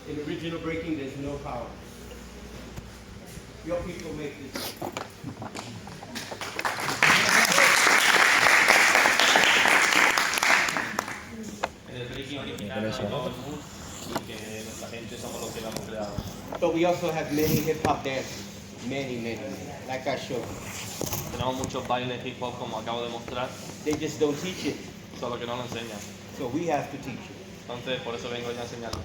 In original breaking, there's no power. Your people make this. En el breaking original no hay todo el mood y que nuestra gente somos los que lo hemos creado. But we also have many hip-hop dancers. Many. Like I showed. Tenemos muchos bailes hip hop como acabo de mostrar, They just don't teach it. solo que no lo enseñan. So we have to teach it. Entonces por eso vengo yo a enseñarlo.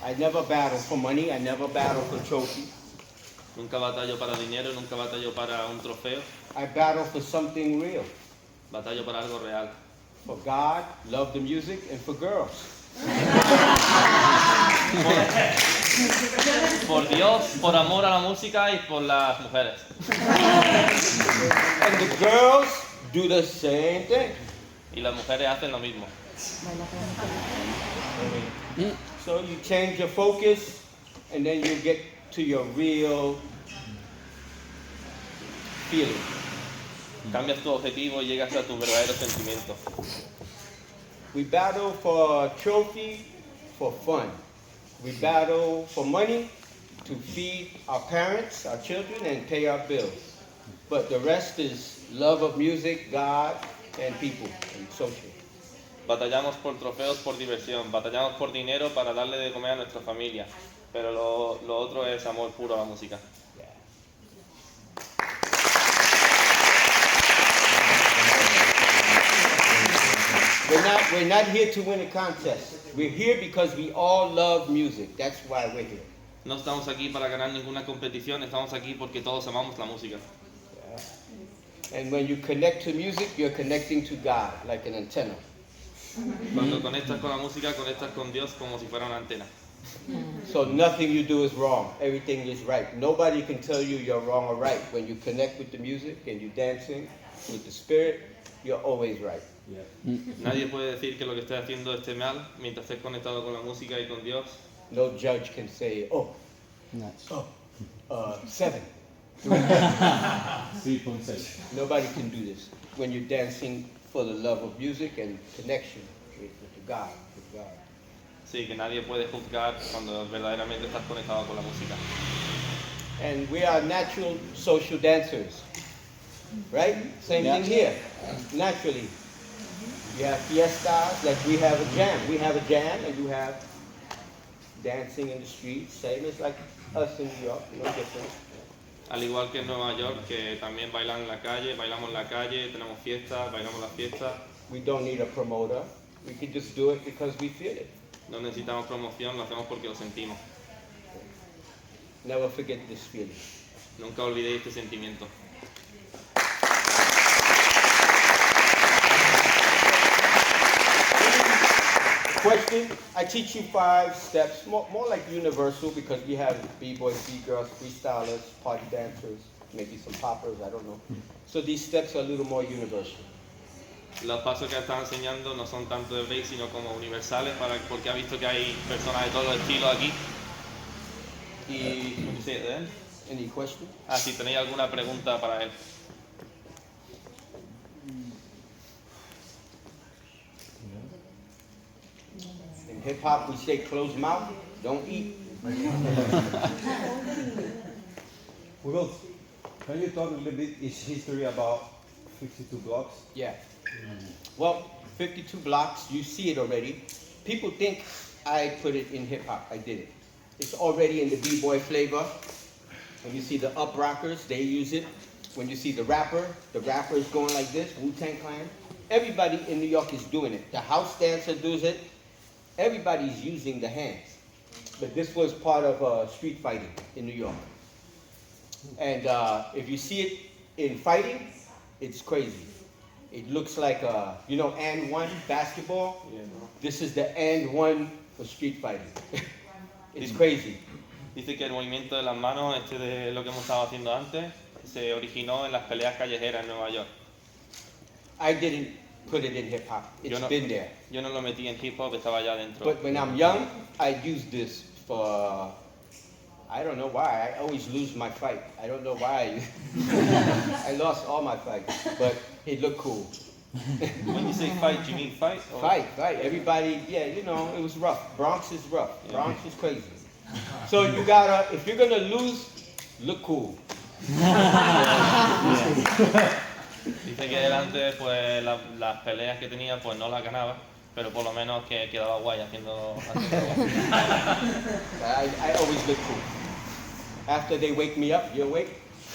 I never battle for money. I never battle for trophy. Nunca batallo para dinero, nunca batallo para un trofeo, I battle for something real. batallo para algo real. For God, love the music, and for girls. Por Dios, por amor a la música y por las mujeres. And the girls do the same thing. Y las mujeres hacen lo mismo. So you change your focus, and then you get to your real feeling. Cambias tu objetivo y llegas a tu verdadero sentimiento. We battle for trophy, for fun. We battle for money to feed our parents, our children, and pay our bills. But the rest is love of music, God, and people, and social. Batallamos por trofeos, por diversión, batallamos por dinero para darle de comer a nuestra familia, pero lo otro es amor puro a la música. We're not here to win a contest. We're here because we all love music. That's why we're here. No estamos aquí para ganar ninguna competición, estamos aquí porque todos amamos la música. And when you connect to music, you're connecting to God, like an antenna. Cuando conectas con la música, conectas con Dios como si fuera una antena. So nothing you do is wrong. Everything is right. Nobody can tell you you're wrong or right. When you connect with the music and you're dancing with the spirit, you're always right. Nadie puede decir que lo que estés haciendo esté mal mientras estés conectado con la música y con Dios. No judge can say, oh, 7. 3.6. Nobody can do this. When you're dancing for the love of music and connection with God. Sí, que nadie puede juzgar cuando verdaderamente estás conectado con la música. And we are natural social dancers, right? Same thing here, naturally. You have fiestas, like we have a jam. We have a jam and you have dancing in the streets, same as like us in New York, no different. Al igual que en Nueva York, que también bailan en la calle, bailamos en la calle, tenemos fiestas, bailamos las fiestas. We don't need a promoter. We can just do it because we feel it. No necesitamos promoción, lo hacemos porque lo sentimos. Never forget this feeling. Nunca olvidéis este sentimiento. Question, I teach you 5 steps, more like universal because we have b-boys, b-girls, freestylers, party dancers, maybe some poppers, I don't know. So these steps are a little more universal. Los pasos que estás enseñando no son tanto de break, sino como universales, porque ha visto que hay personas de todos los estilos aquí. Y, sí, ¿eh? Any question? Si tenéis alguna pregunta para él. In hip hop, we say closed mouth, don't eat. Well, can you talk a little bit its history about 52 blocks? Yeah. Well, 52 blocks, you see it already. People think I put it in hip hop. I did it. It's already in the b-boy flavor. When you see the up rockers, they use it. When you see the rapper is going like this, Wu-Tang Clan. Everybody in New York is doing it. The house dancer does it. Everybody's using the hands. But this was part of street fighting in New York. And if you see it in fighting, it's crazy. It looks like, and one basketball. Yeah, no. This is the and one for street fighting. It's crazy. Dice que el movimiento de las manos, de lo que hemos estado haciendo antes, se originó en las peleas callejeras en Nueva York. I didn't put it in hip hop. It's been there. Yo no lo metí en hip hop, estaba ya dentro. But when I'm young, I use this for, I don't know why. I always lose my fight. I don't know why. I lost all my fights, but it looked cool. When you say fight, do you mean fight? Or? Fight. Everybody, yeah, you know, it was rough. Bronx is rough. Bronx is crazy. So you gotta, if you're gonna lose, look cool. Dice que delante, pues las peleas que tenía, pues no las ganaba, pero por lo menos que quedaba guay haciendo I always look cool. After they wake me up, you awake?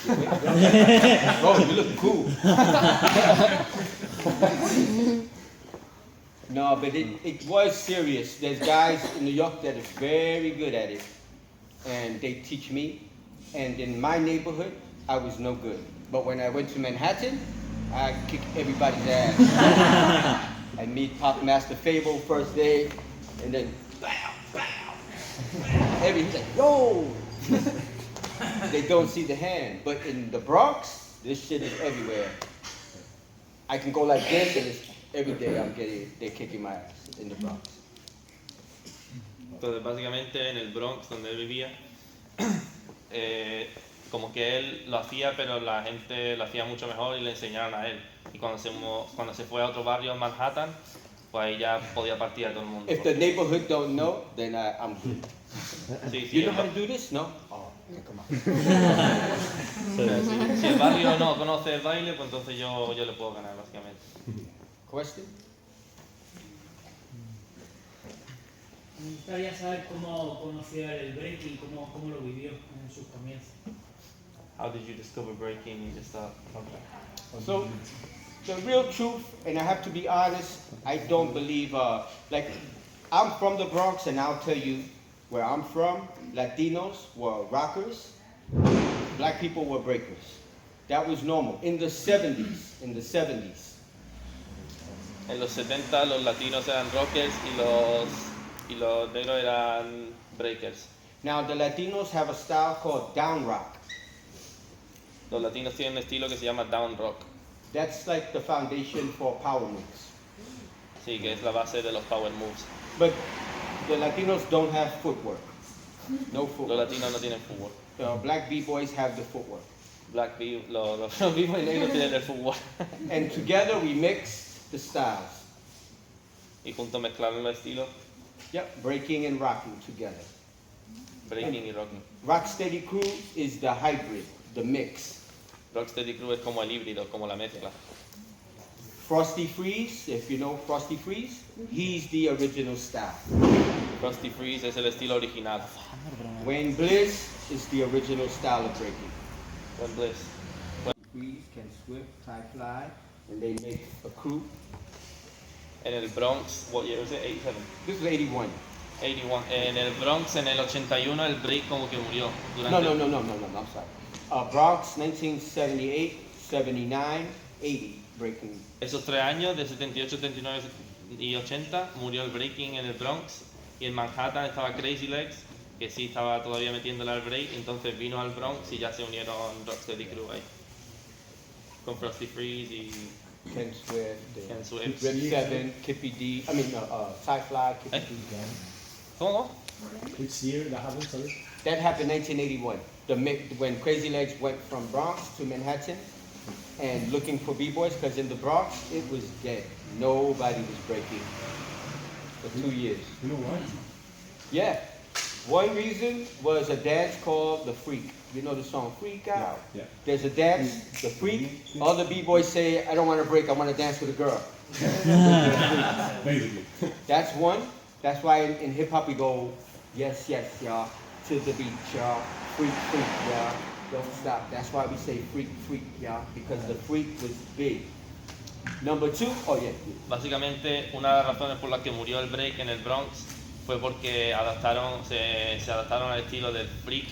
Oh, you look cool. No, but it was serious. There's guys in New York that are very good at it, and they teach me. And in my neighborhood, I was no good. But when I went to Manhattan, I kicked everybody's ass. I meet Pop Master Fable first day, and then bow. He's like, yo! They don't see the hand. But in the Bronx, this shit is everywhere. I can go like this, and it's, every day they're kicking my ass in the Bronx. Entonces, básicamente en el Bronx, donde él vivía, como que él lo hacía, pero la gente lo hacía mucho mejor y le enseñaron a él. Y cuando se fue a otro barrio en Manhattan, pues ahí ya podía partir a todo el mundo. If the neighborhood don't know, then I'm good. Sí, You know how to do this? No? Oh, come on. Si el barrio no conoce el baile, pues entonces yo le puedo ganar, básicamente. Question? Me gustaría saber cómo conoció el breaking, cómo lo vivió en sus comienzos. How did you discover breaking in the start? So, the real truth, and I have to be honest, I don't believe, like, I'm from the Bronx, and I'll tell you where I'm from, Latinos were rockers, black people were breakers. That was normal. In the 70s. En los 70 los latinos eran rockers y los negros eran breakers. Now, the Latinos have a style called down rock. Los latinos tienen un estilo que se llama down rock. That's like the foundation for power moves. Sí, que es la base de los power moves. But the Latinos don't have footwork. No Los footwork. latinos no tienen fútbol. The black B-boys have the footwork. Los vivos y negros tienen el fútbol. And together we mix the styles. Y juntos mezclaron los estilos, Yep, breaking and rocking together. breaking y rocking. Rocksteady Crew is the hybrid, the mix. Rocksteady Crew es como el híbrido, como la mezcla. Frosty Freeze, if you know Frosty Freeze, he's the original style. Frosty Freeze es el estilo original. Wayne Bliss is the original style of breaking. Wayne Bliss. Freeze can swift, tie fly, and they make a crew. En el Bronx, what year was it? 87. This was 81. 81. En el Bronx, en el 81, el break como que murió. No, I'm sorry. Bronx, 1978, 79, 80, breaking. Esos 3 años, de 78, 79 y 80, murió el breaking en el Bronx. Y en Manhattan estaba Crazy Legs, que sí estaba todavía metiéndole al break. Entonces vino al Bronx y ya se unieron Rocksteady Crew ahí. Con Frosty Freeze y Ken Swift, Ken Swift. Rip 7, Kippy D, Ty Fly, Kippy D. ¿Cómo? Which year that happened, sorry? That happened 1981. When Crazy Legs went from Bronx to Manhattan and looking for B-boys, because in the Bronx it was dead. Nobody was breaking for 2 years. You know what? Yeah. One reason was a dance called The Freak. You know the song Freak Out? Yeah. There's a dance, The Freak. All the B-boys say, I don't want to break, I want to dance with a girl. Basically. That's one. That's why in hip-hop we go, yes, yes, y'all, to the beat, y'all. Freak, freak, y'all. Don't stop. That's why we say freak, freak, y'all, because the freak was big. Number 2, oh yeah. Básicamente, una de las razones por las que murió el break en el Bronx fue porque se adaptaron al estilo del freak,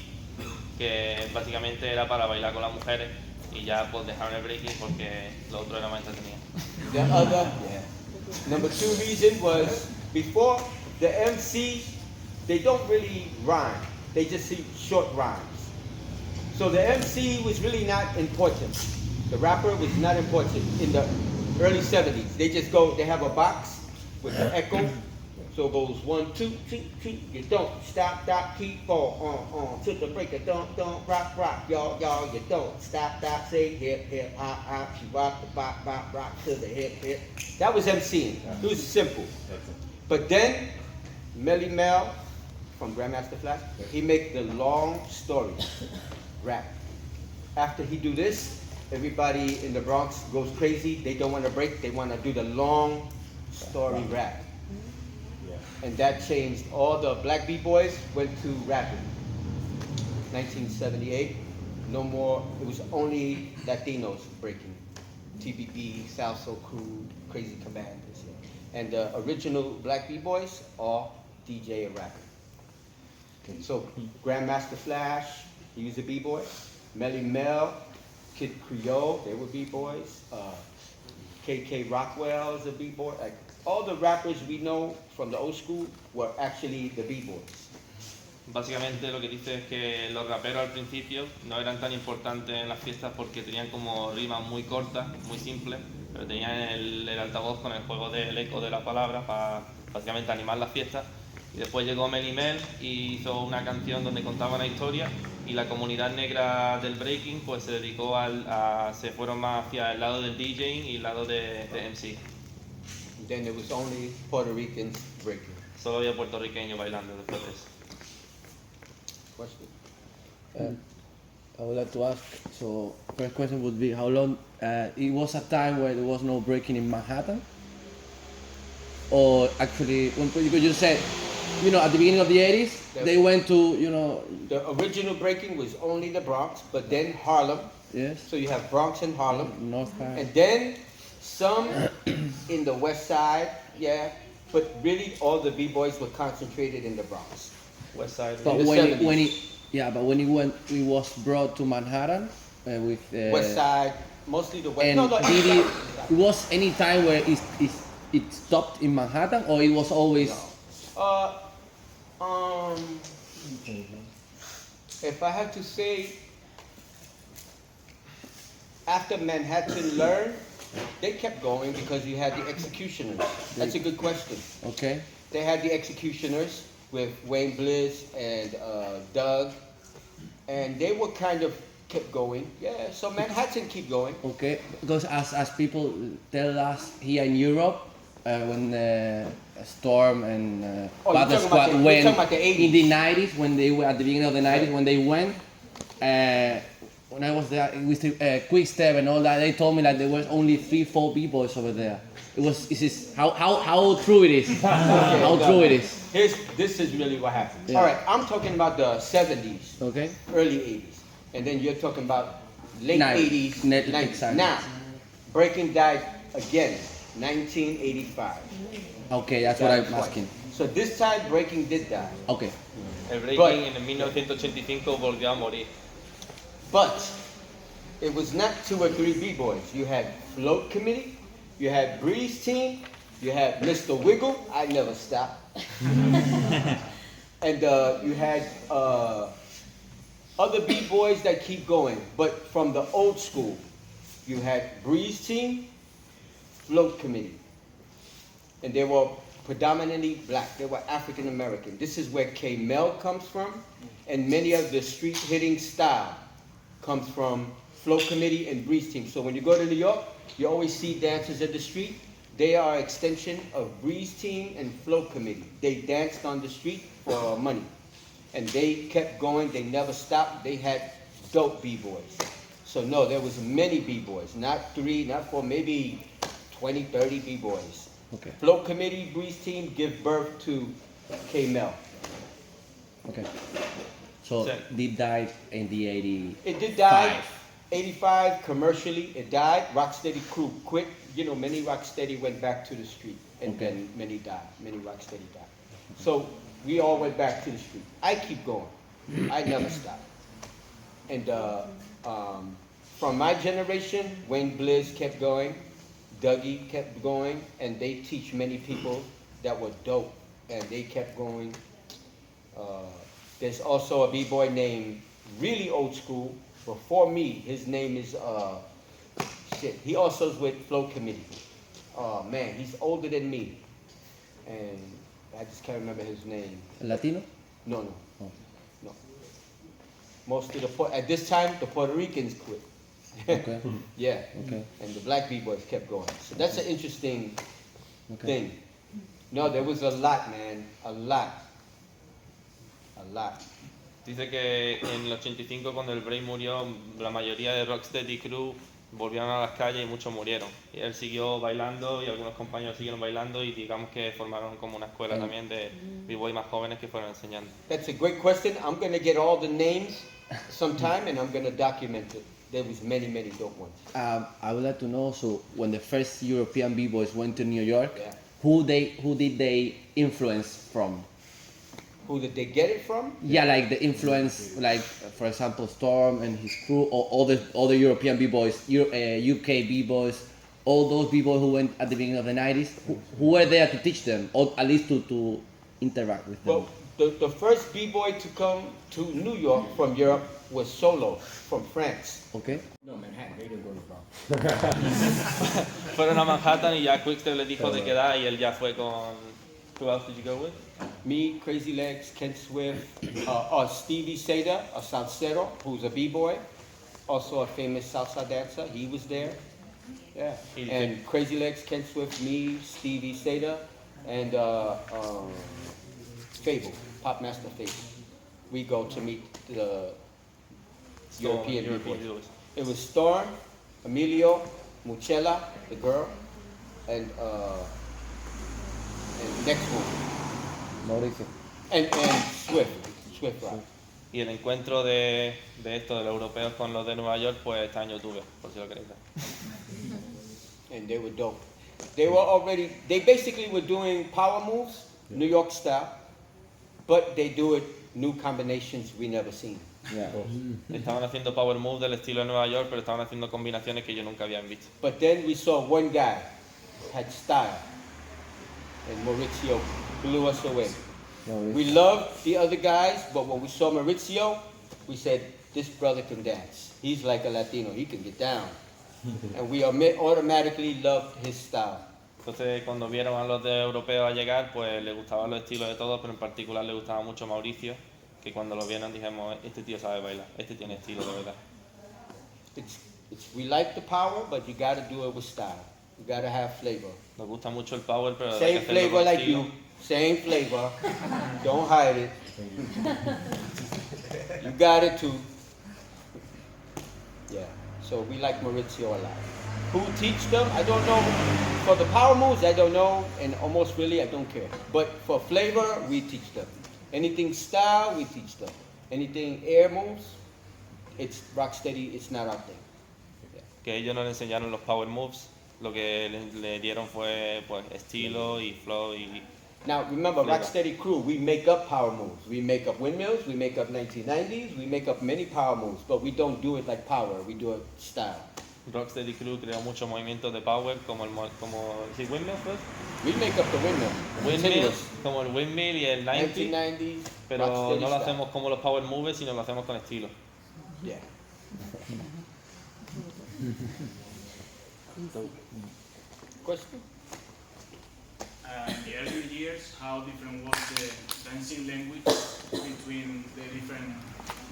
que básicamente era para bailar con las mujeres, y ya pues dejaron el breaking porque lo otro era más entretenido. Number 2 reason was before the MC, they don't really rhyme. They just see short rhymes. So the MC was really not important. The rapper was not important in the early 70s. They just go, they have a box with the echo, So it goes 1, 2, 3, 3. You don't stop, keep on. To the break it, don't, rock, y'all. You don't stop, say hip, hop. You rock the rock to the hip. That was MCing. It was simple. But then, Melly Mel from Grandmaster Flash, he make the long story rap. After he do this, everybody in the Bronx goes crazy. They don't want to break. They want to do the long story rap. And that changed. All the black B-boys went to rapping. 1978, no more. It was only Latinos breaking. TBB, Salso Crew, Crazy Commanders. And the original black B-boys all DJ and rapping. So Grandmaster Flash, he was a B-boy. Melly Mel, Kid Creole, they were B-boys. KK Rockwell is a B-boy. Like, all the rappers we know from the old school were actually the B-boys. Básicamente lo que dice es que los raperos al principio no eran tan importantes en las fiestas porque tenían como rimas muy cortas, muy simples, pero tenían el altavoz con el juego del eco de la palabra para básicamente animar las fiestas. Y después llegó Melly Mel y hizo una canción donde contaba una historia y la comunidad negra del breaking pues se dedicó se fueron más hacia el lado del DJing y el lado de MC. Then there was only Puerto Ricans breaking. Solo había puertorriqueños bailando después de eso. Question? I would like to ask, so first question would be how long, it was a time where there was no breaking in Manhattan? Or actually, because you said, you know, at the beginning of the 80s, they went to, you know... The original breaking was only the Bronx, but then Harlem. Yes. So you have Bronx and Harlem. North Side. And then some in the West Side, yeah. But really all the B-boys were concentrated in the Bronx. West Side. But in the when 70s. when he was brought to Manhattan with West Side, mostly the West. and No, did it was any time where it stopped in Manhattan, or it was always? If I had to say, after Manhattan learned, they kept going because you had the executioners. That's a good question. Okay. They had the executioners with Wayne Bliss and Doug, and they were kind of kept going. Yeah, so Manhattan keep going. Okay, because as people tell us here in Europe, when Storm and Battle Squad went in the 90s, when they were at the beginning of the 90s, when they went, when I was there with Quick Step and all that, they told me that there was only 3-4 B-boys over there. How true it is? How true it is? This is really what happened. Yeah. All right, I'm talking about the 70s, Okay. early 80s, and then you're talking about late 90s. 80s, 90s. Exactly. Now, breaking died again, 1985. Okay, that's what I'm asking. So this time breaking did die. Okay. El breaking en 1985 volvió a morir. But it was not 2 or 3 B-boys. You had Float Committee, you had Breeze Team, you had Mr. Wiggle, I never stopped. And you had other B-boys that keep going. But from the old school, you had Breeze Team, Float Committee. And they were predominantly black. They were African American. This is where K-Mel comes from, and many of the street hitting style comes from Float Committee and Breeze Team. So when you go to New York, you always see dancers in the street. They are an extension of Breeze Team and Float Committee. They danced on the street for money. And they kept going, they never stopped. They had dope B-boys. So no, there was many B-boys, not 3, not 4, maybe 20, 30 B-boys. Okay. Float Committee, Breeze Team give birth to K-Mel. Okay. So did die in the 80s. It did die. 85 commercially, it died. Rocksteady crew quit. You know, many Rocksteady went back to the street, and then many died. Many Rocksteady died. So we all went back to the street. I keep going. I never stop. And from my generation, Wayne Bliss kept going, Dougie kept going, and they teach many people that were dope, and they kept going. There's also a B-boy named, really old school, before me. His name is, he also is with Float Committee. Oh man, he's older than me. And I just can't remember his name. Latino? No, no. Oh. No. Most of at this time, the Puerto Ricans quit. Okay. Yeah. Okay. And the black b-boys kept going. So that's an interesting Okay. thing. No, there was a lot, man. A lot. A lot. Dice que en el 85 cuando el break murió, la mayoría de Rocksteady Crew volvieron a las calles y muchos murieron. Y él siguió bailando y algunos compañeros siguieron bailando y digamos que formaron como una escuela también de b-boy más jóvenes que fueron enseñando. That's a great question. I'm going to get all the names sometime and I'm going to document it. There was many, many dope ones. I would like to know, so when the first European b-boys went to New York, Yeah. who did they influence from? Who did they get it from? Yeah, like the influence, like for example, Storm and his crew, or other European b-boys, UK b-boys, all those b-boys who went at the beginning of the 90s, who were there to teach them, or at least to interact with them. Well, the first b-boy to come to New York from Europe was Solo from France. Okay. No, Manhattan. They didn't go to the Bronx. Fueron a Manhattan y ya Quickstep les dijo de quedar y él ya fue con... Who else did you go with? Me, Crazy Legs, Ken Swift, Stevie Sede, a salsero, who's a b-boy, also a famous salsa dancer. He was there. Yeah. And Crazy Legs, Ken Swift, me, Stevie Sede, and Fable, Pop Master Fable. We go to meet the European b-boys. b-boys. It was Storm, Emilio, Muchela, the girl, and next one. Mauricio. And Swift Rock. Y el encuentro de esto, de los europeos con los de Nueva York, pues este año tuve, por si lo queréis ver. And they were dope. They basically were doing power moves, New York style, but they do it new combinations we never seen. Yeah. Estaban haciendo power moves del estilo de Nueva York, pero estaban haciendo combinaciones que yo nunca había visto. But then we saw one guy had style, and Maurizio blew us away. We loved the other guys, but when we saw Maurizio, we said, this brother can dance. He's like a Latino, he can get down. And we automatically loved his style. Entonces, cuando vieron a los de europeos a llegar, pues les gustaban los estilos de todos, pero en particular les gustaba mucho Mauricio, que cuando lo vieron dijimos, este tío sabe bailar, este tiene estilo de verdad. We like the power, but you gotta do it with style. You gotta have flavor. Nos gusta mucho el power, pero hay Same que hacerlo flavor con like estilo. you. Same flavor. Don't hide it. You got it too. Yeah. So we like Maurizio a lot. Who teach them? I don't know. For the power moves, I don't know, and almost really I don't care. But for flavor, we teach them. Anything style, we teach them. Anything air moves, it's rocksteady. It's not our thing. Que ellos no le enseñaron los power moves, lo que le dieron fue pues estilo y flow y... Now remember, Flavor. Rocksteady crew, we make up power moves. We make up windmills, we make up 1990s, we make up many power moves, but we don't do it like power, we do it style. Rocksteady Crew creó muchos movimientos de power como ¿sí, windmill pues? We make up the windmill. Windmill, Continuous. como el windmill y el 90, 1990s, pero Rocksteady no lo style. hacemos como los power moves, sino lo hacemos con estilo. Yeah. Question? In the early years, how different was the dancing language between the different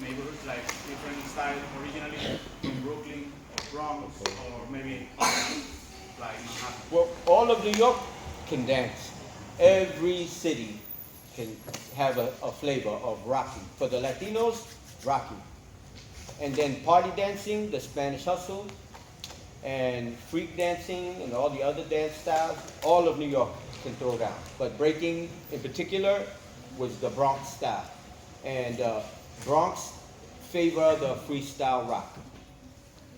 neighborhoods, like different style originally from Brooklyn or Bronx or maybe like Manhattan? Well, all of New York can dance. Every city can have a flavor of Rocky. For the Latinos, Rocky. And then party dancing, the Spanish hustle, and freak dancing and all the other dance styles, all of New York can throw down. But breaking in particular was the Bronx style. And Bronx favor the freestyle rock.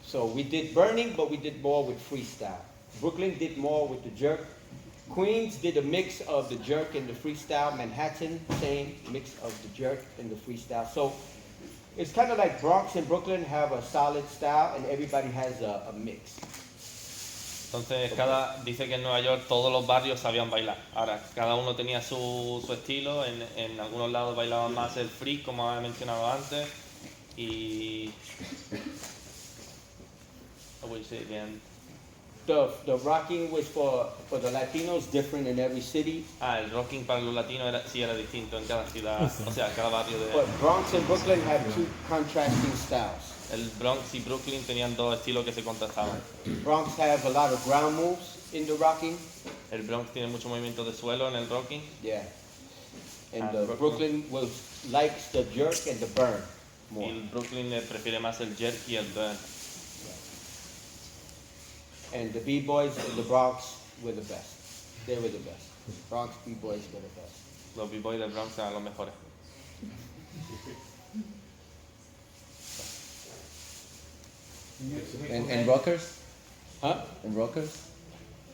So we did burning, but we did more with freestyle. Brooklyn did more with the jerk. Queens did a mix of the jerk and the freestyle. Manhattan, same mix of the jerk and the freestyle. So it's kind of like Bronx and Brooklyn have a solid style and everybody has a mix. Entonces dice que en Nueva York todos los barrios sabían bailar. Ahora, cada uno tenía su estilo, en algunos lados bailaban más el freak, como había mencionado antes, y... What would you say again? the rocking was for the Latinos different in every city. El rocking para los latinos sí era distinto en cada ciudad, o sea, cada barrio But de... Bronx and Brooklyn have two contrasting styles. El Bronx y Brooklyn tenían dos estilos que se contrastaban. Bronx have a lot of ground moves in the rocking. El Bronx tiene mucho movimiento de suelo en el rocking. Yeah. And And Brooklyn likes the jerk and the burn Y more. el Brooklyn prefiere más el jerk y el burn. And the B-boys in the Bronx were the best. They were the best. Bronx B-boys were the best. Los b-boys del Bronx eran los mejores. And rockers? Huh? And rockers?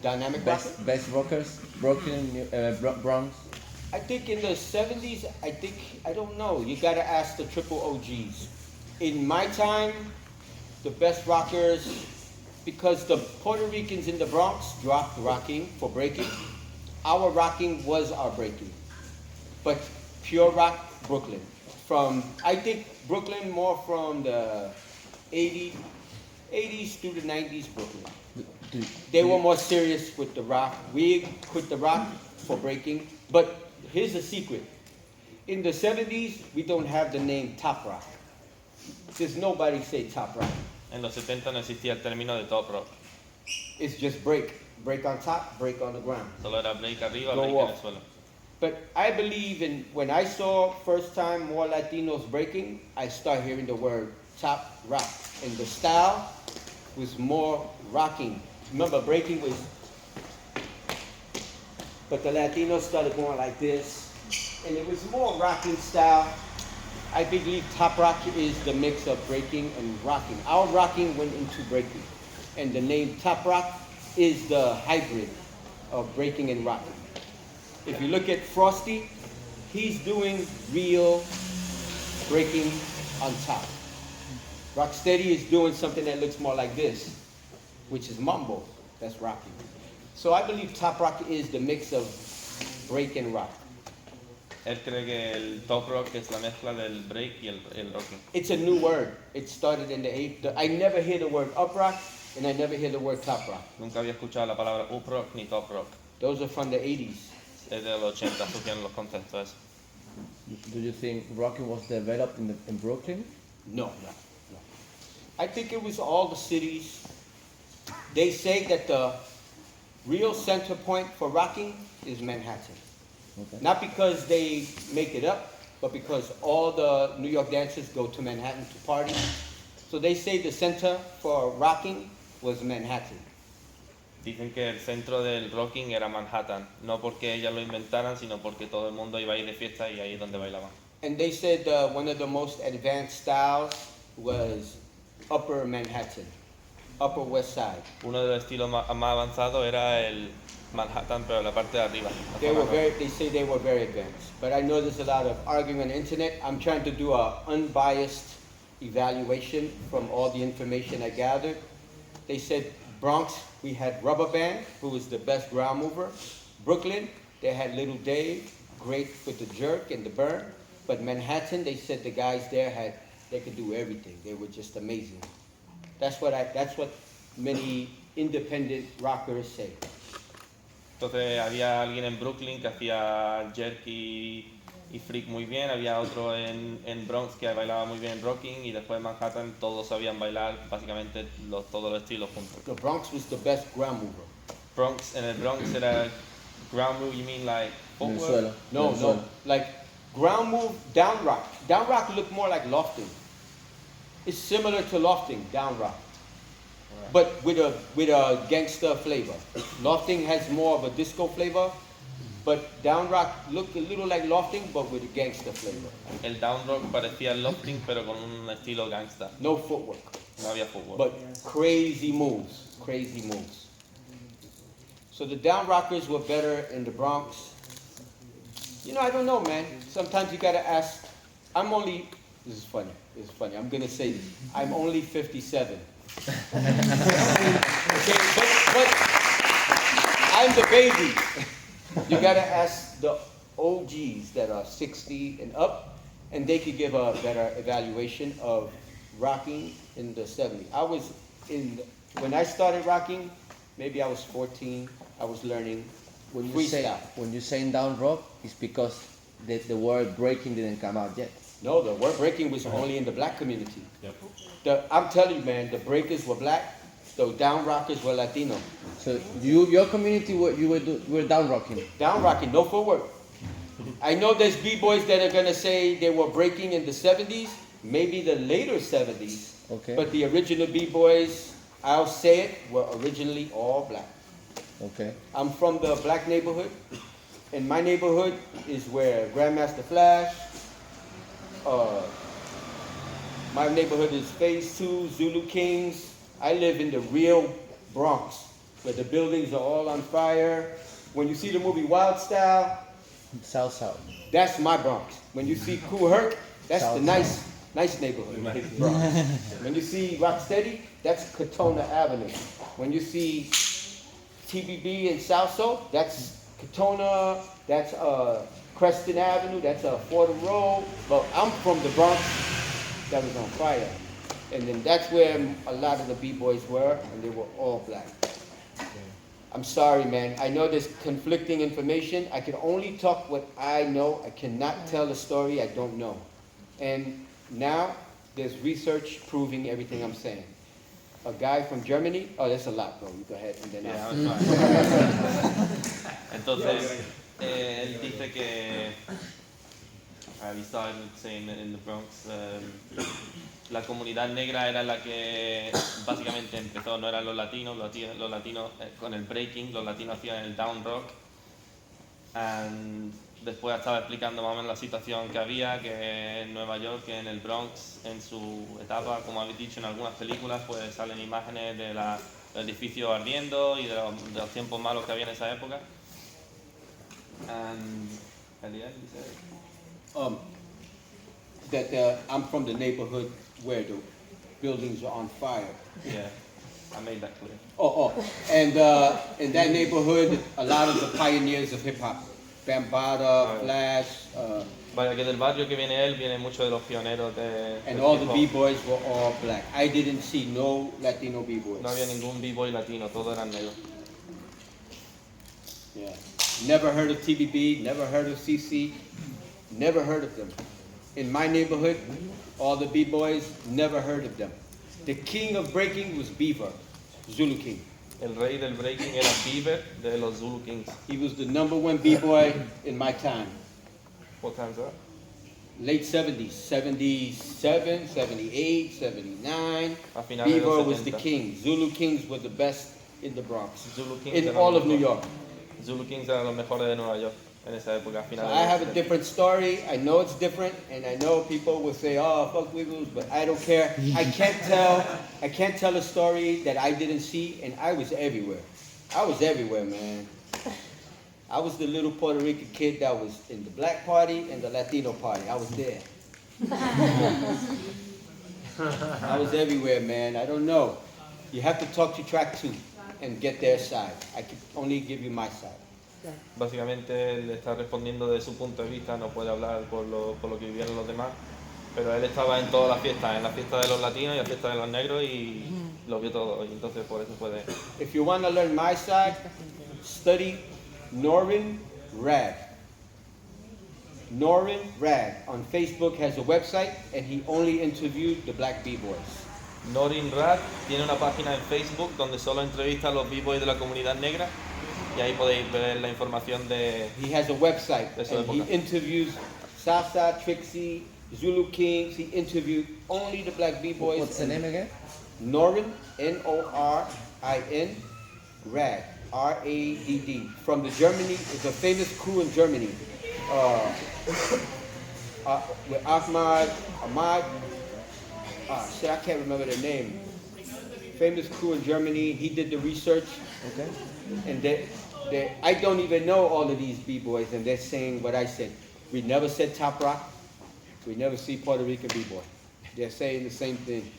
Dynamic rocker? Best rockers? Brooklyn, Bronx? I think in the 70s, I don't know. You gotta ask the triple OGs. In my time, the best rockers, because the Puerto Ricans in the Bronx dropped rocking for breaking. Our rocking was our breaking. But pure rock, Brooklyn. I think Brooklyn more from the 80s through the 90s, Brooklyn. They were more serious with the rock. We quit the rock for breaking. But here's the secret. In the 70s, we don't have the name top rock. There's nobody say top rock. En los 70 no existía el término de top rock. It's just break. Break on top, break on the ground. Solo era break arriba, Go break en off. el suelo. But I believe when I saw first time more Latinos breaking, I started hearing the word top rock. And the style was more rocking. Remember, breaking was, but the Latinos started going like this. And it was more rocking style. I believe top rock is the mix of breaking and rocking. Our rocking went into breaking. And the name top rock is the hybrid of breaking and rocking. If you look at Frosty, he's doing real breaking on top. Rocksteady is doing something that looks more like this, which is mumbo. That's rocking. So I believe top rock is the mix of break and rock. Él cree que el top rock es la mezcla del break y el rocking. It's a new word. It started in the 80s. I never hear the word up rock, and I never hear the word top rock. Nunca había escuchado la palabra up rock ni top rock. Those are from the 80s. Es de los 80 surgieron los conceptos. Do you think rocking was developed in Brooklyn? No. I think it was all the cities. They say that the real center point for rocking is Manhattan. Okay. Not because they make it up, but because all the New York dancers go to Manhattan to party. So they say the center for rocking was Manhattan. Dicen que el centro del rocking era Manhattan, no porque ellas lo inventaran, sino porque todo el mundo iba a ir de fiesta y ahí es donde bailaban. And they said one of the most advanced styles was Upper Manhattan, Upper West Side. Uno de los estilos más avanzados era el Manhattan, pero la parte de arriba. They say they were very advanced. But I know there's a lot of arguing on the internet. I'm trying to do an unbiased evaluation from all the information I gathered. They said Bronx, we had Rubber Band, who was the best ground mover. Brooklyn, they had Little Dave, great with the jerk and the burn. But Manhattan, they said the guys there they could do everything. They were just amazing. That's what many independent rockers say. Entonces había alguien en Brooklyn que hacía jerk y freak muy bien, había otro en Bronx que bailaba muy bien rocking y después en Manhattan todos sabían bailar básicamente todos los estilos juntos. The Bronx was the best ground mover. En el Bronx era ground move, you mean like En el footwork? suelo. No. Like ground move, down rock. Down rock looked more like lofting. It's similar to lofting, down rock. But with a gangster flavor. Lofting has more of a disco flavor, but down rock looked a little like lofting, but with a gangster flavor. El down rock parecía el lofting pero con un estilo gangsta. No footwork, No había footwork. but crazy moves. So the down rockers were better in the Bronx. You know, I don't know, man. Sometimes you gotta ask. This is funny. I'm gonna say this. I'm only 57. Okay, but I'm the baby. You gotta ask the OGs that are 60 and up, and they could give a better evaluation of rocking in the 70s. When I started rocking, Maybe I was 14. I was learning When you freestyle. saying down rock, it's because the word breaking didn't come out yet. No, the word breaking was only in the black community. I'm telling you, man, the breakers were black, the down rockers were Latino. So your community, you were down rocking. Down rocking, no footwork. I know there's b-boys that are gonna say they were breaking in the 70s, maybe the later 70s. Okay. But the original b-boys, I'll say it, were originally all black. Okay. I'm from the black neighborhood. In my neighborhood is where Grandmaster Flash, my neighborhood is Phase 2, Zulu Kings. I live in the real Bronx, where the buildings are all on fire. When you see the movie Wild Style, South. that's my Bronx. When you see Kool Herc, that's South the nice neighborhood, Bronx. When you see Rocksteady, that's Katona Avenue. When you see TBB in Southside, that's Katona, that's Creston Avenue, that's Fordham Road. But I'm from the Bronx that was on fire. And then that's where a lot of the b-boys were, and they were all black. I'm sorry, man. I know there's conflicting information. I can only talk what I know. I cannot tell a story I don't know. And now there's research proving everything I'm saying. A guy from Germany, oh, that's a lot, bro. You go ahead and then Entonces, él dice que he started saying in the Bronx, la comunidad negra era la que básicamente empezó, no eran los latinos con el breaking, los latinos hacían el down rock. And después estaba explicando más o menos la situación que había, que en Nueva York, que en el Bronx, en su etapa, como habéis dicho en algunas películas, pues salen imágenes de del edificio ardiendo y de los tiempos malos que había en esa época. And at the end, he said, that I'm from the neighborhood where the buildings are on fire. yeah, I made that clear. And in that neighborhood, a lot of the pioneers of hip hop, Bambaataa, Flash, Vaya, que del barrio que viene él, vienen muchos de los pioneros and all the b-boys were all black. I didn't see no Latino b-boys. No había ningún b-boy latino, todos eran negros. Yeah. Never heard of TBB, never heard of CC, never heard of them. In my neighborhood, all the b-boys, never heard of them. The king of breaking was Beaver, Zulu King. El rey del breaking era Beaver de los Zulu Kings. He was the #1 b-boy in my time. What time's that? Late 70s, 77, 78, 79. A finales de Beaver los was the 70. king. Zulu Kings were the best in the Bronx. Zulu Kings In eran all los of New mejores. York. Zulu Kings eran los mejores de Nueva York en esa época, a So finales I de have los a 70. different story. I know it's different, and I know people will say, "Oh, fuck Wiggles," but I don't care. I can't tell a story that I didn't see, and I was everywhere. I was everywhere, man. I was the little Puerto Rican kid that was in the black party and the Latino party. I was there. I was everywhere, man. I don't know. You have to talk to track 2 and get their side. I can only give you my side. Básicamente él está respondiendo de su punto de vista, no puede hablar por lo que vivieron los demás, pero él estaba en todas las fiestas, en la fiesta de los latinos y en la fiesta de los negros y lo vio todo, y entonces por eso puede... If you want to learn my side, study Norin Rad. Norin Rad on Facebook has a website, and he only interviewed the black b-boys. Norin Rad tiene una página en Facebook donde solo entrevista a los b-boys de la comunidad negra y ahí podéis ver la información de... He has a website, De su and he época. interviews Salsa, Trixie, Zulu Kings. He interviewed only the black b-boys. What's the name again? Norin, N-O-R-I-N, Rad, R-A-D-D. From the Germany, it's a famous crew in Germany. With Ahmad, I can't remember their name. Famous crew in Germany. He did the research, Okay. and I don't even know all of these b-boys, and they're saying what I said. We never said top rock. We never see Puerto Rican b-boy. They're saying the same thing.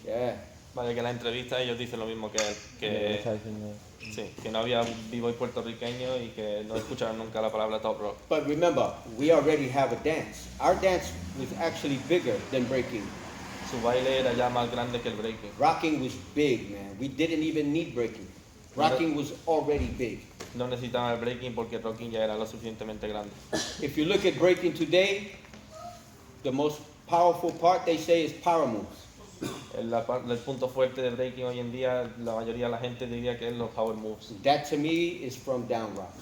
Yeah. Vaya, que en la entrevista ellos dicen lo mismo que él, que, sí, que no había b-boy puertorriqueño y que no escucharon nunca la palabra top rock. But remember, we already have a dance. Our dance was actually bigger than breaking. Su baile era ya más grande que el breaking. Rocking was big, man. We didn't even need breaking. Rocking was already big. No necesitaban el breaking porque el rocking ya era lo suficientemente grande. If you look at breaking today, the most powerful part they say is power moves. El punto fuerte de breaking hoy en día, la mayoría de la gente diría que es los power moves. That to me is from down rock.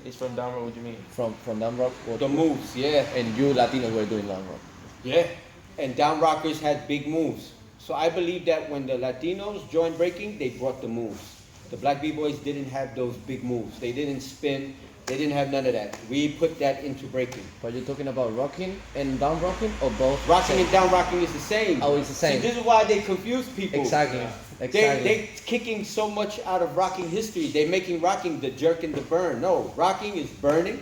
It's from down road, what do you mean? From down rock. The moves, yeah. And you Latinos were doing down rock. Yeah. And down rockers had big moves. So I believe that when the Latinos joined breaking, they brought the moves. The black b-boys didn't have those big moves. They didn't spin. They didn't have none of that. We put that into breaking. But you're talking about rocking and down rocking or both? Rocking and down rocking is the same. Oh, it's the same. See, this is why they confuse people. Exactly. Exactly. They kicking so much out of rocking history. They're making rocking the jerk and the burn. No, rocking is burning,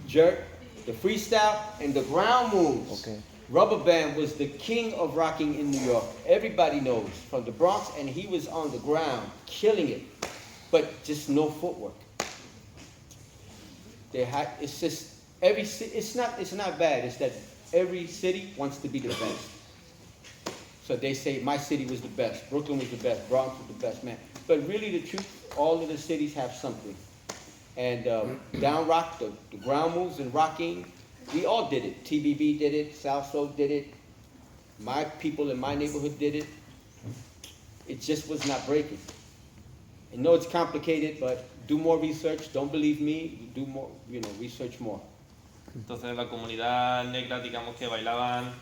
jerk, the freestyle, and the ground moves. Okay. Rubber Band was the king of rocking in New York. Everybody knows, from the Bronx, and he was on the ground, killing it. But just no footwork. It's just every city. It's not bad. It's that every city wants to be the best. So they say my city was the best, Brooklyn was the best, Bronx was the best, man. But really, the truth, all of the cities have something. And down rock, the ground moves and rocking, we all did it. TBB did it. South Soul did it. My people in my neighborhood did it. It just was not breaking. I know it's complicated, but do more research. Don't believe me. Do more, research more. Entonces la comunidad negra, digamos que bailaban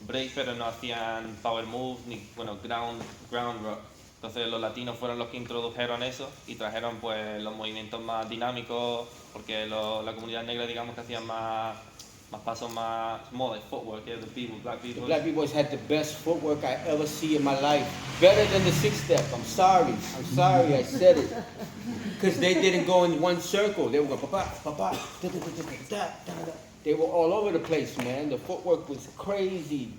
break, pero no hacían power move ni ground rock. Entonces los latinos fueron los que introdujeron eso y trajeron pues los movimientos más dinámicos, porque la comunidad negra, digamos que hacían más pasos, more like footwork. Yeah, black people. The black b-boys had the best footwork I ever see in my life. Better than the six-step. I'm sorry I said it. Because they didn't go in one circle. They would go pa-pa, da, da, da, da, da, da, da. They were all over the place, man. The footwork was crazy.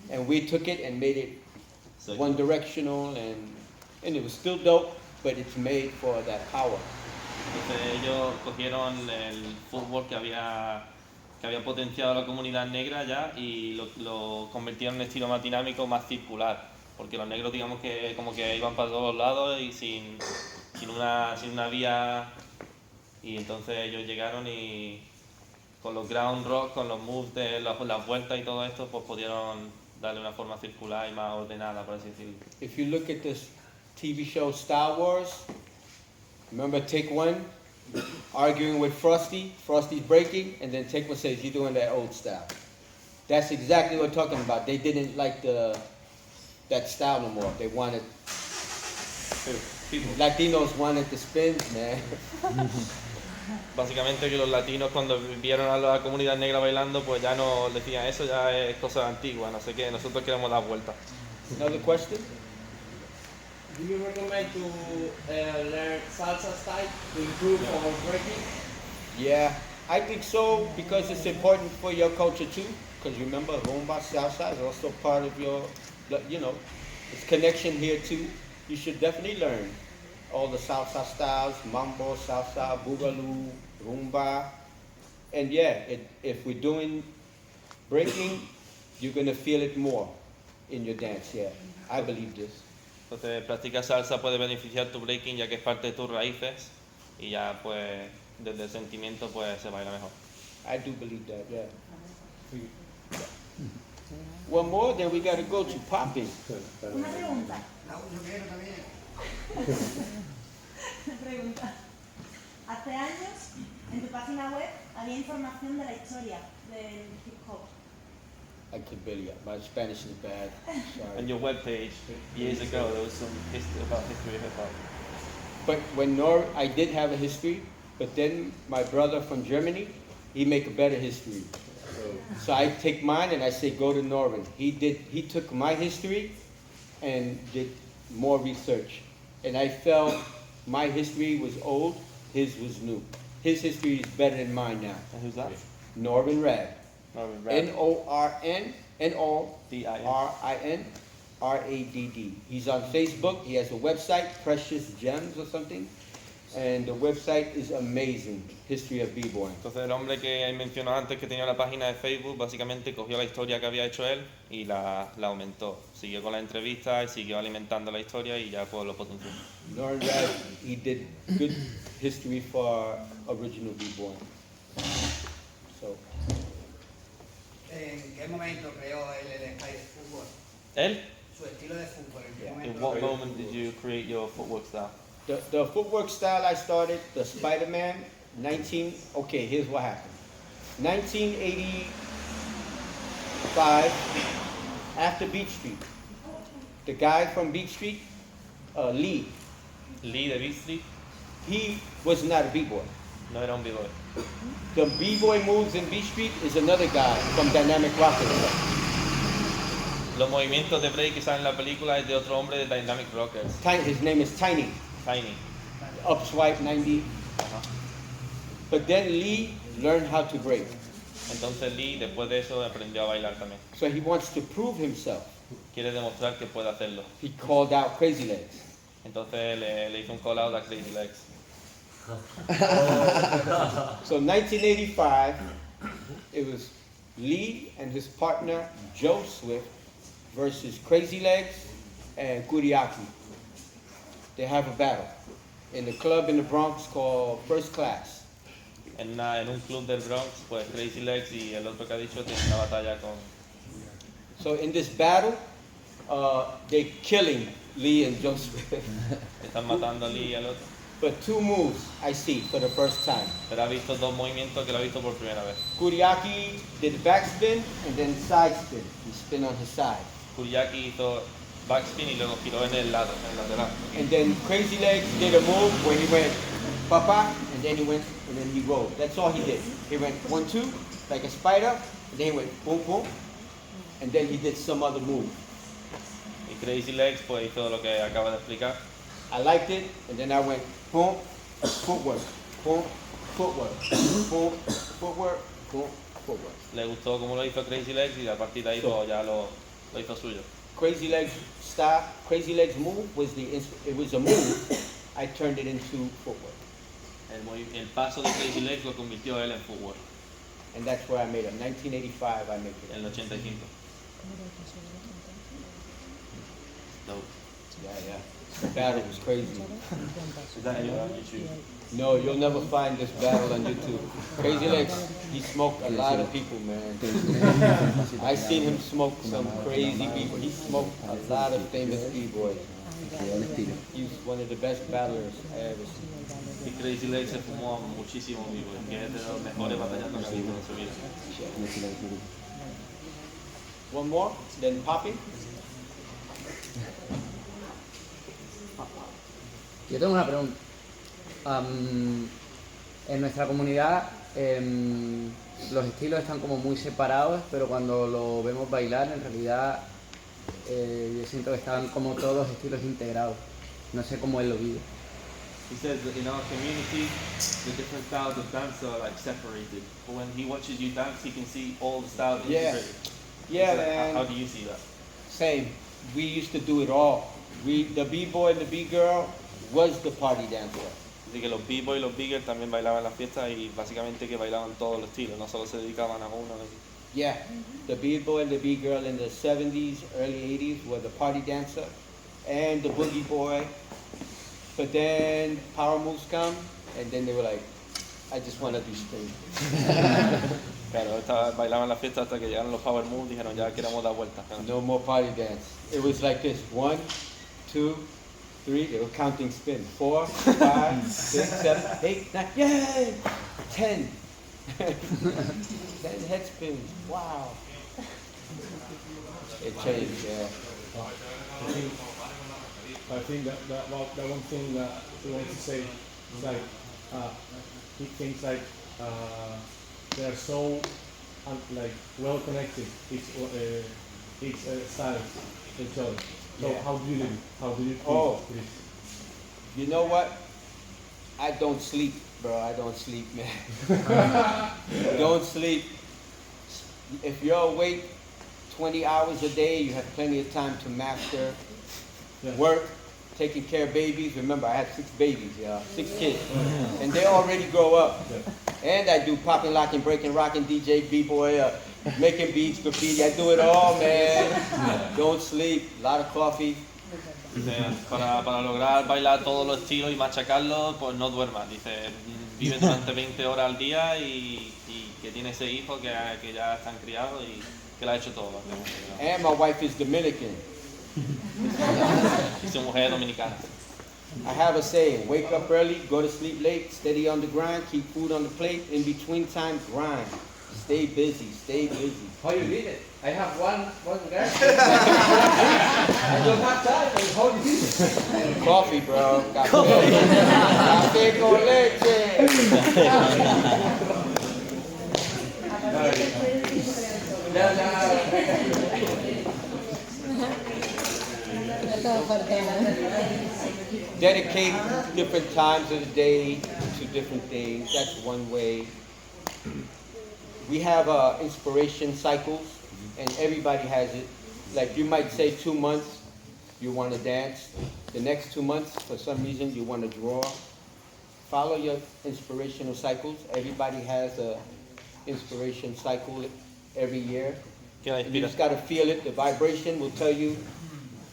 And we took it and made it one directional, and it was still dope, but it's made for that power. Entonces ellos cogieron el footwork que había potenciado la comunidad negra ya y lo convirtieron en un estilo más dinámico, más circular, porque los negros digamos que como que iban para todos lados y sin una vía, y entonces ellos llegaron y con los ground rock, con los moves de las vueltas y todo esto, pues pudieron darle una forma circular y más ordenada, por así decirlo. If you look at this TV show Star Wars, remember Take One arguing with Frosty's breaking, and then Take One says, you're doing that old style. That's exactly what we're talking about. They didn't like that style no more. They wanted, Latinos wanted the spins, man. Básicamente que los latinos cuando vieron a la comunidad negra bailando, pues ya no decían eso, ya es cosa antigua, no sé qué, nosotros queremos dar vueltas. Another question? Do you recommend to learn salsa style to improve our breaking? Yeah, I think so, because it's important for your culture too. Because remember, rumba, salsa is also part of your, it's connection here too. You should definitely learn all the salsa styles, mambo, salsa, boogaloo, rumba. And yeah, if we're doing breaking, you're going to feel it more in your dance, yeah. I believe this. Entonces practicar salsa puede beneficiar tu breaking ya que es parte de tus raíces y ya pues desde el sentimiento pues se baila mejor. I do believe that, yeah. One more, then we got to go to popping. Una pregunta. Pregunta. Hace años, en tu página web, había información de la historia del hip hop. I could barely, my Spanish is bad, sorry. On your webpage, years ago, there was some history of hip-hop. But when I did have a history, but then my brother from Germany, he make a better history. So I take mine and I say go to Norrin. He took my history and did more research. And I felt my history was old, his was new. His history is better than mine now. And who's that? Norrin Rad. Norrin Rad. NORRINRADD. He's on Facebook. He has a website, Precious Gems or something. And the website is amazing, History of B-Boy. Entonces el hombre que mencionó antes que tenía la página de Facebook, básicamente cogió la historia que había hecho él y la aumentó. Siguió con la entrevista y siguió alimentando la historia y ya pues lo potenció. Learned that he did good history for original B-Boy. So, ¿En qué momento creó él el style de fútbol? ¿Él? Su estilo de fútbol, ¿en qué Yeah. momento In lo what creó? moment did you create your footwork style? the footwork style I started, the Spider-Man, okay, here's what happened. 1985, after Beach Street, the guy from Beach Street, Lee, Lee de Beach Street he was not a B-boy. no era un b-boy. The B-boy moves in Beach Street is another guy from Dynamic Rockers. Los movimientos de break que salen en la película es de otro hombre de Dynamic Rockers, His name is Tiny. Tiny. Up swipe 90. But then Lee learned how to break. Entonces Lee después de eso aprendió a bailar también. So he wants to prove himself. Quiere demostrar que puede hacerlo. He called out Crazy Legs. Entonces le hizo un call out a Crazy Legs. So 1985, it was Lee and his partner Joe Swift versus Crazy Legs and Kuriaki. They have a battle in the club in the Bronx called First Class. En un club del Bronx, pues Crazy Legs y el otro que ha dicho tienen una batalla con... So in this battle, they're killing Lee and Joe Swift. Están matando a Lee y al otro. But two moves I see for the first time. Pero ha visto dos movimientos que lo ha visto por primera vez. Kuriaki did backspin and then side spin. He spin on his side. Kuriaki hizo backspin y luego giró en el lado, en el lateral. And then Crazy Legs did a move where he went papa and then he went and then he rolled. That's all he did. He went 1-2 like a spider and then he went boom boom and then he did some other move. Y Crazy Legs pues hizo lo que acaba de explicar. I liked it and then I went boom, footwork, boom, footwork, boom, footwork, boom, footwork. Le gustó cómo lo hizo Crazy Legs y a partir de ahí pues ya lo hizo suyo. Crazy Legs style, Crazy Legs move was it was a move. I turned it into footwork. El paso de Crazy Legs lo convirtió él en footwork. And that's where I made it. 1985 I made En it. el 85. Dope. Yeah. The battle was crazy. Is that anywhere on YouTube? No, you'll never find this battle on YouTube. Crazy Legs, he smoked a lot of people, man. I seen him smoke some crazy people. He smoked a lot of famous b-boys. He's one of the best battlers I ever seen. Y Crazy Legs se fumó muchísimo vivo, que es de los mejores batallando que ha visto en su vida. One more, then Poppy. Yo tengo una pregunta. En nuestra comunidad los estilos están como muy separados, pero cuando lo vemos bailar en realidad yo siento que están como todos estilos integrados. No sé cómo él lo vive. He says that in our community, the different styles of dance are like separated. But when he watches you dance, he can see all the styles Yeah. integrated. Yeah, So man. how do you see that? Same. We used to do it all. The b-boy and the b-girl was the party dancer. Así que los b-boy y los b-girl también bailaban en las fiestas y básicamente que bailaban todos los estilos, no solo se dedicaban a uno. Yeah, the b-boy and the b-girl in the 70s, early 80s were the party dancer and the boogie boy. But then power moves come and then they were like, I just want to do spin. Claro, bailaban en las fiestas hasta que llegaron los power moves, dijeron ya queremos dar vueltas. No more party dance. It was like this, 1, 2, 3, they were counting spin. 4, 5, 6, 7, 8, 9, yay! 10. 10 head spins. Wow. It changed, yeah. I think that one thing that we want to say is like he thinks like they are so like well connected each styles each other. So Yeah. how do you live? How do you Oh. think this? You know what? I don't sleep, bro. I don't sleep, man. Don't sleep. If you're awake 20 hours a day, you have plenty of time to master, Yeah. work, taking care of babies. Remember, I had 6 babies, 6 kids, and they already grow up. And I do popping, locking, breaking, rocking, DJ, b-boy, making beats, graffiti. I do it all, man. Don't sleep. A lot of coffee. Dice, para lograr bailar todos los estilos y machacarlos, pues no duermas. Dice, vive durante 20 horas al día y que tiene ese hijo que ya están criados y que lo ha hecho todo. And my wife is Dominican. Y su mujer es dominicana. I have a saying, wake up early, go to sleep late, steady on the grind, keep food on the plate, in between time, grind. Stay busy, stay busy. How you did it? I have one guy. I don't have time. How you did it? Coffee, bro. Café con leche. Dedicate different times of the day to different things. That's one way. We have inspiration cycles, and everybody has it. Like you might say 2 months you want to dance. The next 2 months, for some reason, you want to draw. Follow your inspirational cycles. Everybody has a inspiration cycle every year. And you just got to feel it. The vibration will tell you,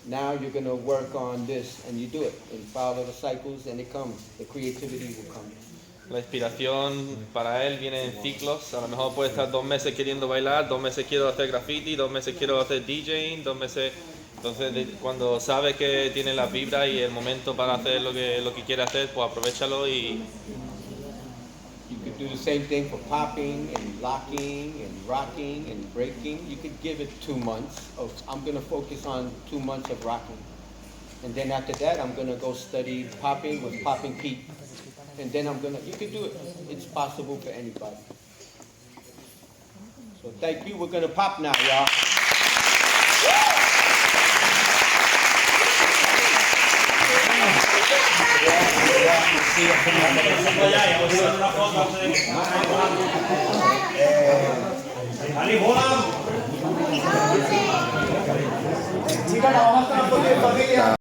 now you're going to work on this, and you do it. And follow the cycles, and it comes. The creativity will come. La inspiración para él viene en ciclos. A lo mejor puede estar 2 meses queriendo bailar, 2 meses quiero hacer graffiti, 2 meses quiero hacer DJing, 2 meses... Entonces, cuando sabe que tiene la vibra y el momento para hacer lo que quiere hacer, pues aprovechalo y... You could do the same thing for popping and locking and rocking and breaking. You could give it 2 months. Of, I'm going to focus on 2 months of rocking. And then after that, I'm going to go study popping with Popping Pete. And then you could do it. It's possible for anybody. So thank you. We're going to pop now, y'all. Chicas, vamos a hacer una foto de familia.